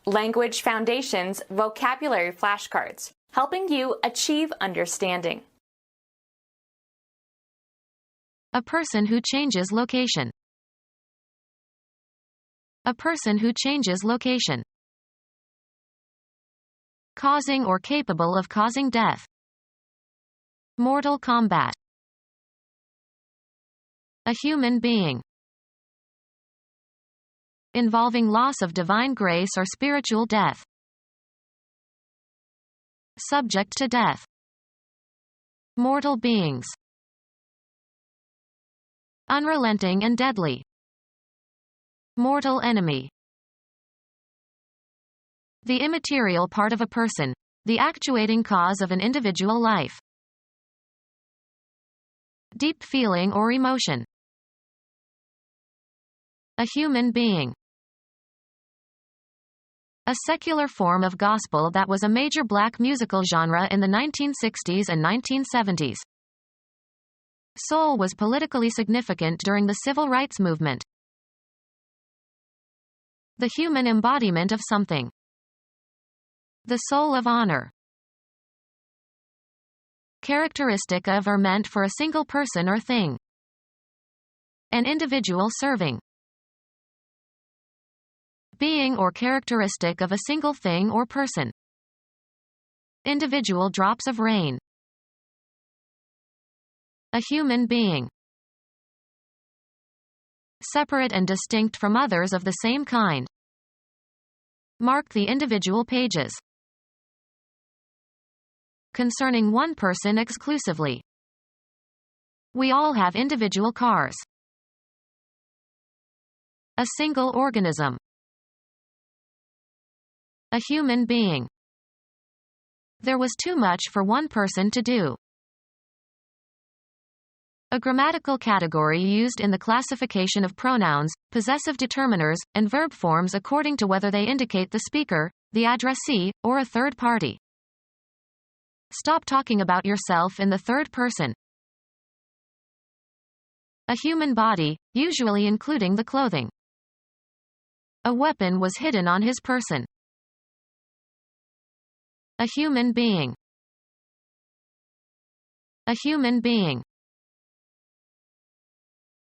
Language Foundations Vocabulary Flashcards, helping you achieve understanding. A person who changes location. A person who changes location. Causing or capable of causing death. Mortal combat. A human being. Involving loss of divine grace or spiritual death. Subject to death. Mortal beings. Unrelenting and deadly. Mortal enemy. The immaterial part of a person. The actuating cause of an individual life. Deep feeling or emotion. A human being. A secular form of gospel that was a major black musical genre in the 1960s and 1970s. Soul was politically significant during the civil rights movement. The human embodiment of something. The soul of honor. Characteristic of or meant for a single person or thing. An individual serving. Being or characteristic of a single thing or person. Individual drops of rain. A human being. Separate and distinct from others of the same kind. Mark the individual pages. Concerning one person exclusively. We all have individual cars. A single organism. A human being. There was too much for one person to do. A grammatical category used in the classification of pronouns, possessive determiners, and verb forms according to whether they indicate the speaker, the addressee, or a third party. Stop talking about yourself in the third person. A human body, usually including the clothing. A weapon was hidden on his person. A human being. A human being.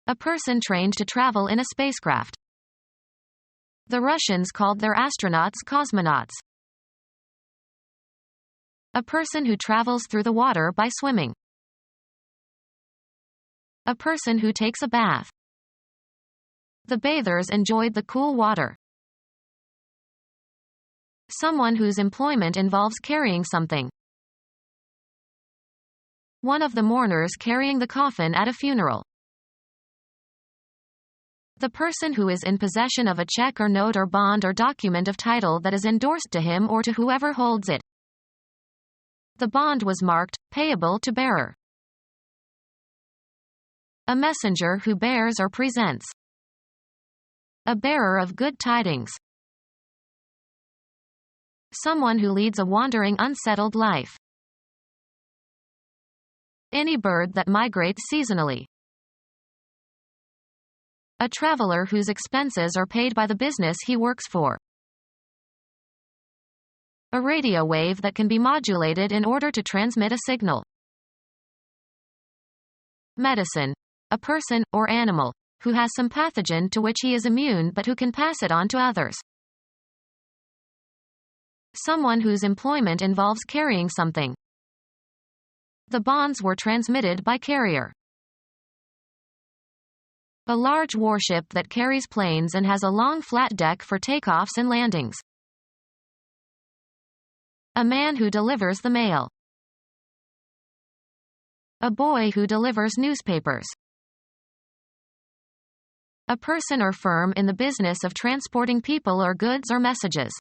A person trained to travel in a spacecraft. The Russians called their astronauts cosmonauts. A person who travels through the water by swimming. A person who takes a bath. The bathers enjoyed the cool water. Someone whose employment involves carrying something. One of the mourners carrying the coffin at a funeral. The person who is in possession of a check or note or bond or document of title that is endorsed to him or to whoever holds it. The bond was marked, payable to bearer. A messenger who bears or presents. A bearer of good tidings. Someone who leads a wandering, unsettled life. Any bird that migrates seasonally. A traveler whose expenses are paid by the business he works for. A radio wave that can be modulated in order to transmit a signal. Medicine. A person, or animal, who has some pathogen to which he is immune but who can pass it on to others. Someone whose employment involves carrying something. The bonds were transmitted by carrier. A large warship that carries planes and has a long flat deck for takeoffs and landings. A man who delivers the mail. A boy who delivers newspapers. A person or firm in the business of transporting people or goods or messages.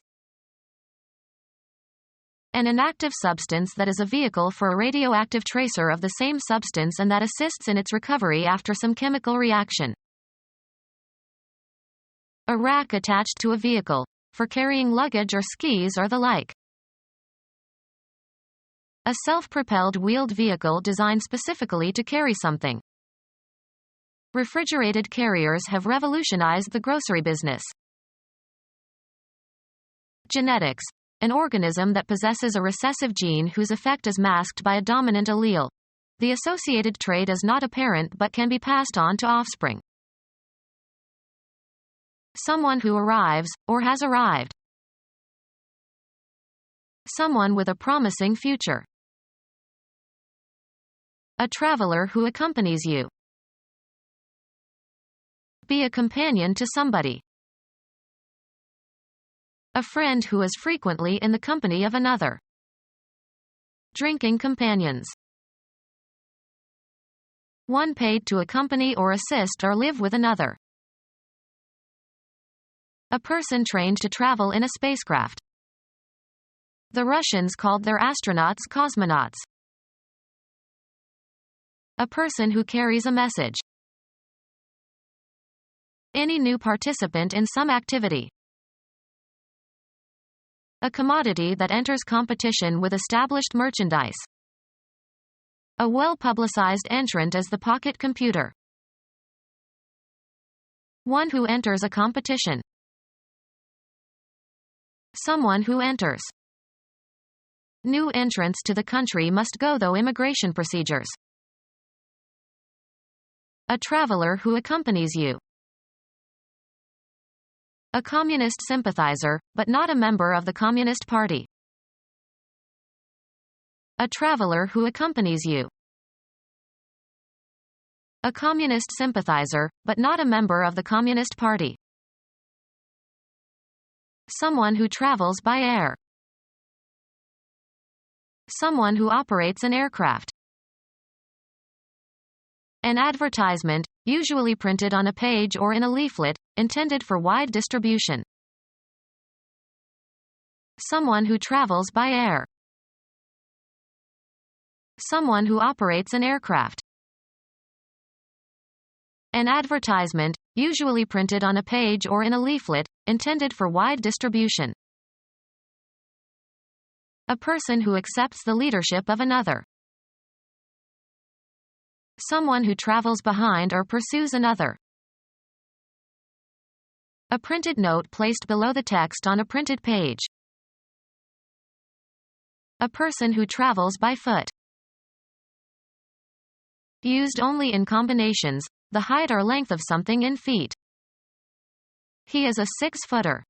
An inactive substance that is a vehicle for a radioactive tracer of the same substance and that assists in its recovery after some chemical reaction. A rack attached to a vehicle, for carrying luggage or skis or the like. A self-propelled wheeled vehicle designed specifically to carry something. Refrigerated carriers have revolutionized the grocery business. genetics, an organism that possesses a recessive gene whose effect is masked by a dominant allele. The associated trait is not apparent but can be passed on to offspring. Someone who arrives, or has arrived. Someone with a promising future. A traveler who accompanies you. Be a companion to somebody. A friend who is frequently in the company of another. Drinking companions. One paid to accompany or assist or live with another. A person trained to travel in a spacecraft. The Russians called their astronauts cosmonauts. A person who carries a message. Any new participant in some activity. A commodity that enters competition with established merchandise. A well-publicized entrant as the pocket computer. One who enters a competition. Someone who enters. New entrants to the country must go through immigration procedures. A traveler who accompanies you. A communist sympathizer, but not a member of the Communist Party. A traveler who accompanies you. A communist sympathizer, but not a member of the Communist Party. Someone who travels by air. Someone who operates an aircraft. An advertisement, usually printed on a page or in a leaflet, intended for wide distribution. Someone who travels by air. Someone who operates an aircraft. An advertisement, usually printed on a page or in a leaflet, intended for wide distribution. A person who accepts the leadership of another. Someone who travels behind or pursues another. A printed note placed below the text on a printed page. A person who travels by foot. Used only in combinations, the height or length of something in feet. He is a 6-footer.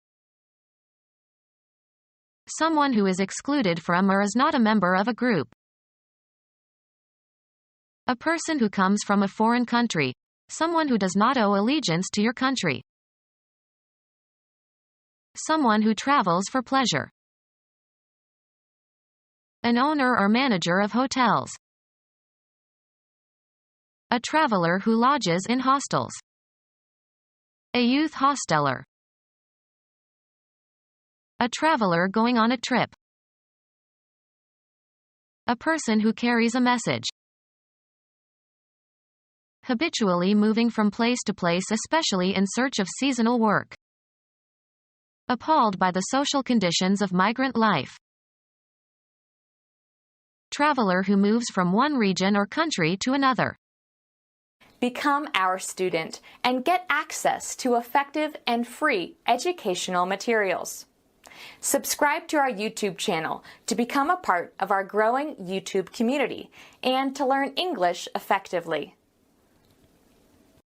Someone who is excluded from or is not a member of a group. A person who comes from a foreign country. Someone who does not owe allegiance to your country. Someone who travels for pleasure. An owner or manager of hotels. A traveler who lodges in hostels. A youth hosteler. A traveler going on a trip. A person who carries a message. Habitually moving from place to place, especially in search of seasonal work. Appalled by the social conditions of migrant life. Traveler who moves from one region or country to another. Become our student and get access to effective and free educational materials. Subscribe to our YouTube channel to become a part of our growing YouTube community and to learn English effectively.